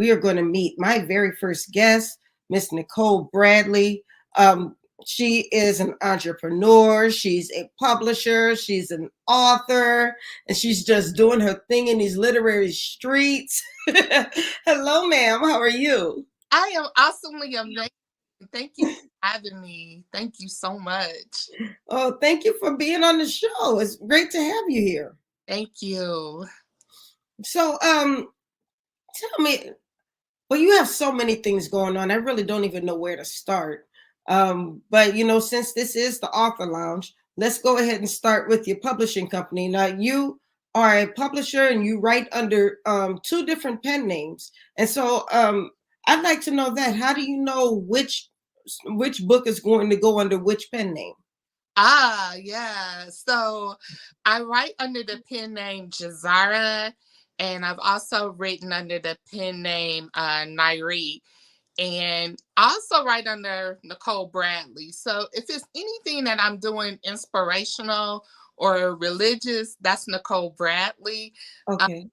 we are going to meet my very first guest, Miss Nicole Bradley. Um, she is an entrepreneur, she's a publisher, she's an author, and she's just doing her thing in these literary streets. Hello, ma'am. How are you? I am awesomely amazing. Thank you for having me. Thank you so much. Oh, thank you for being on the show. It's great to have you here. Thank you. So, tell me, well, you have so many things going on. I really don't even know where to start. But since this is the Author Lounge, let's go ahead and start with your publishing company. Now, you are a publisher and you write under two different pen names, and so I'd like to know that. How do you know which book is going to go under which pen name? Yeah. So I write under the pen name Jahzara, and I've also written under the pen name Nyree. And I also write under Nicole Bradley. So if it's anything that I'm doing inspirational or religious, that's Nicole Bradley. Uh, Okay.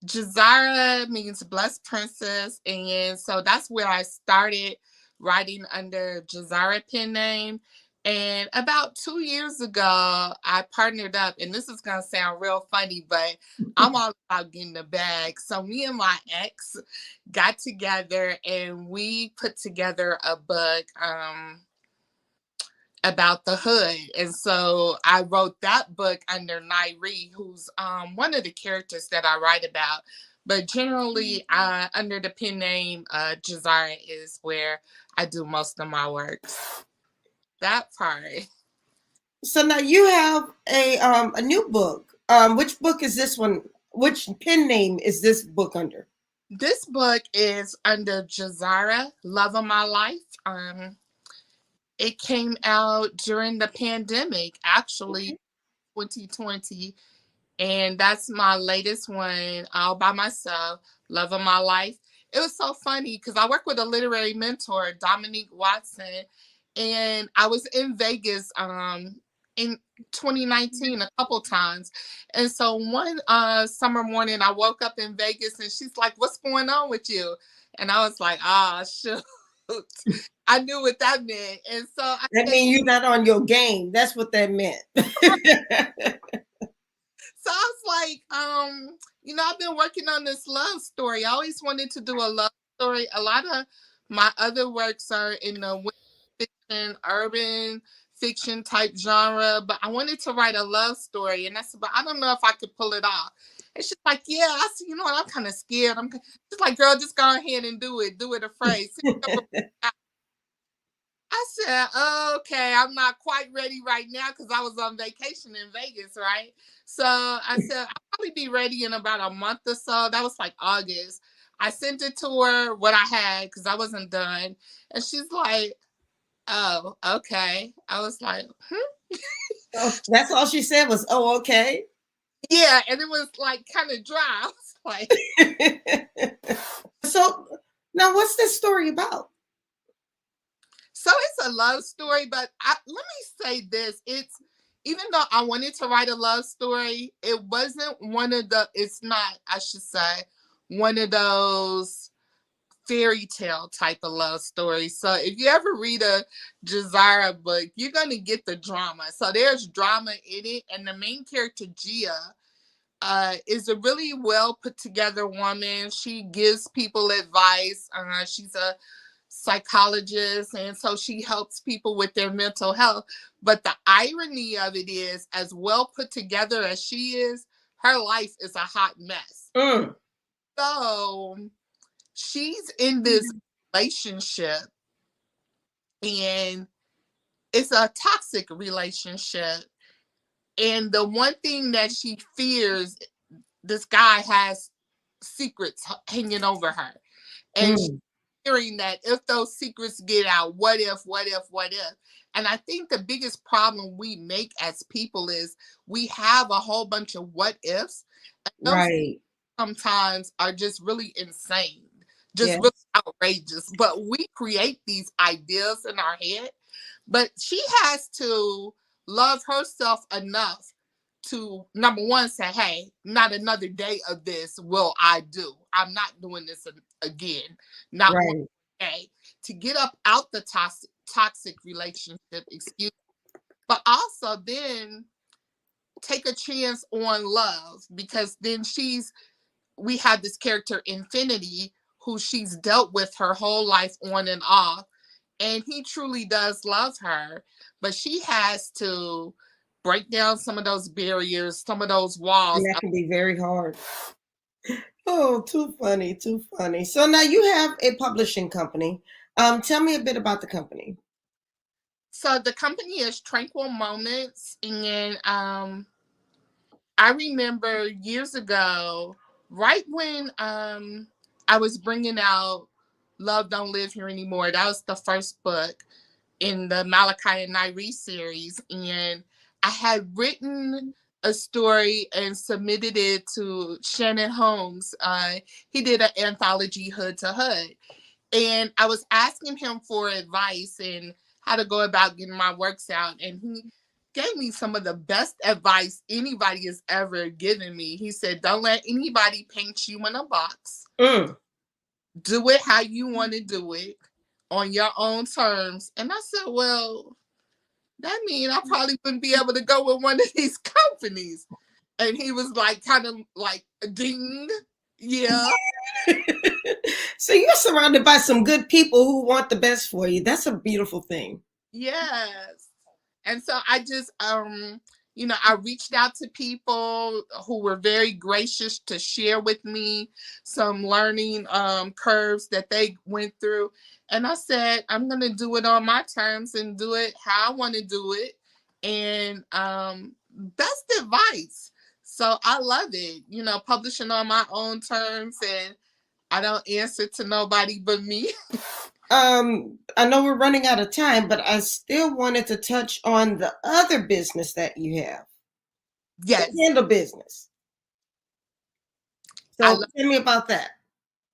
Jahzara means blessed princess. And so that's where I started writing under Jahzara pen name. And about 2 years ago, I partnered up, and this is going to sound real funny, but I'm all about getting the bag. So me and my ex got together and we put together a book about the hood. And so I wrote that book under Nyree, who's one of the characters that I write about. But generally, under the pen name Jahzara is where I do most of my work. That part. So now you have a new book. Which book is this one? Which pen name is this book under? This book is under Jahzara, Love of My Life. It came out during the pandemic, actually, Okay. 2020. And that's my latest one, all by myself, Love of My Life. It was so funny because I work with a literary mentor, Dominique Watson, and I was in Vegas in 2019 a couple times. And so one summer morning, I woke up in Vegas and she's like, "What's going on with you?" And I was like, "Ah, shoot." I knew what that meant. And so I That said, means you're not on your game. That's what that meant. so I was like, I've been working on this love story. I always wanted to do a love story. A lot of my other works are in the fiction, urban fiction type genre, but I wanted to write a love story. And I said, but I don't know if I could pull it off. And she's like, yeah, I said, you know what? I'm kind of scared. I'm just like, girl, just go ahead and do it. Do it afraid. I said, okay, I'm not quite ready right now because I was on vacation in Vegas, right? So I said, I'll probably be ready in about a month or so. That was like August. I sent it to her what I had because I wasn't done. And she's like, oh, okay. I was like, Oh, that's all she said was, "Oh, okay." yeah. And it was like kind of dry. I was like, So now, what's this story about? so it's a love story, but let me say this. It's, even though I wanted to write a love story, it wasn't it's not, I should say, one of those fairy tale type of love stories. So if you ever read a Jahzara book, you're going to get the drama. So there's drama in it. And the main character, Gia, is a really well put together woman. She gives people advice. She's a psychologist, and so she helps people with their mental health. But the irony of it is, as well put together as she is, her life is a hot mess. Mm. So she's in this relationship, and it's a toxic relationship. And the one thing that she fears, this guy has secrets hanging over her. And Mm. hearing that if those secrets get out, what if, what if, what if? And I think the biggest problem we make as people is we have a whole bunch of what ifs. And those Right. sometimes are just really insane, just really Yes. outrageous. But we create these ideas in our head. But she has to love herself enough to, number one, say, hey, not another day of this will I do. I'm not doing this again. Not one Right. day. To get up out the toxic relationship, excuse me, but also then take a chance on love, because then we have this character Infinity who she's dealt with her whole life on and off, and he truly does love her, but she has to break down some of those barriers, some of those And walls. that can be very hard. Oh, too funny, too funny. So now you have a publishing company. Tell me a bit about the company. So the company is Tranquil Moments, and I remember years ago, right when I was bringing out Love Don't Live Here Anymore. That was the first book in the Malachi and Nyree series, and I had written a story and submitted it to Shannon Holmes. He did an anthology, Hood to Hood, and I was asking him for advice and how to go about getting my works out, and he gave me some of the best advice anybody has ever given me. He said, don't let anybody paint you in a box. Mm. Do it how you want to do it on your own terms. And I said, well, that means I probably wouldn't be able to go with one of these companies. And he was like, kind of like, ding, yeah. So you're surrounded by some good people who want the best for you. That's a beautiful thing. Yes. And so I just, I reached out to people who were very gracious to share with me some learning curves that they went through. And I said, I'm going to do it on my terms and do it how I want to do it. And best advice. So I love it, publishing on my own terms, and I don't answer to nobody but me. I know we're running out of time, but I still wanted to touch on the other business that you have, the Yes. candle business. I So tell me about that.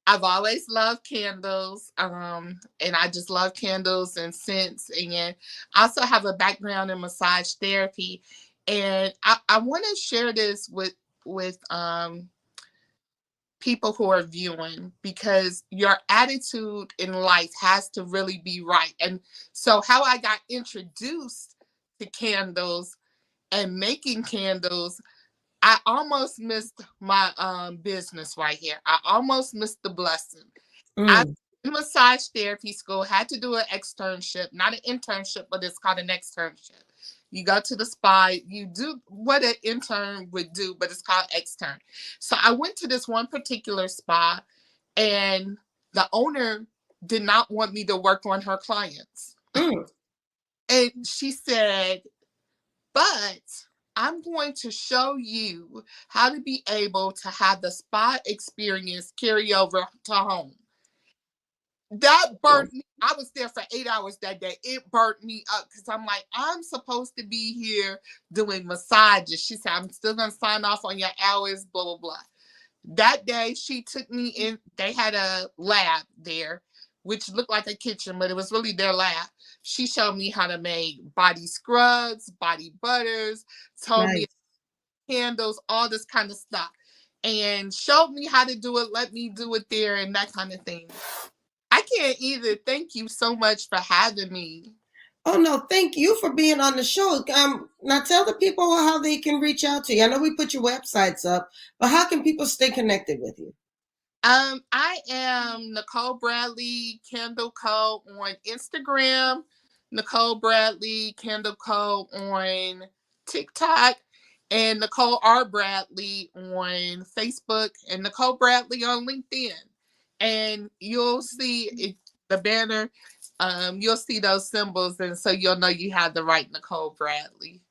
I've always loved candles, and I just love candles and scents. And I also have a background in massage therapy, and I want to share this with people who are viewing, because your attitude in life has to really be right. And so, how I got introduced to candles and making candles, I almost missed my business right here. I almost missed the blessing. I Mm. in massage therapy school, had to do an externship, not an internship, but it's called an externship. You go to the spa, you do what an intern would do, but it's called extern. So I went to this one particular spa, and the owner did not want me to work on her clients. Mm. And she said, but I'm going to show you how to be able to have the spa experience carry over to home. That burnt me. I was there for 8 hours that day. It burnt me up, because I'm like, I'm supposed to be here doing massages. She said, I'm still going to sign off on your hours, blah, blah, blah. That day, she took me in. They had a lab there, which looked like a kitchen, but it was really their lab. She showed me how to make body scrubs, body butters, told me Nice. candles, all this kind of stuff, and showed me how to do it, let me do it there, and that kind of thing. I can't either. Thank you so much for having me. Oh no, thank you for being on the show. Now tell the people how they can reach out to you. I know we put your websites up, but how can people stay connected with you? I am Nicole Bradley Candle Co. on Instagram, Nicole Bradley Candle Co. on TikTok, and Nicole R. Bradley on Facebook, and Nicole Bradley on LinkedIn. And you'll see the banner, you'll see those symbols, and so you'll know you have the right Nicole Bradley.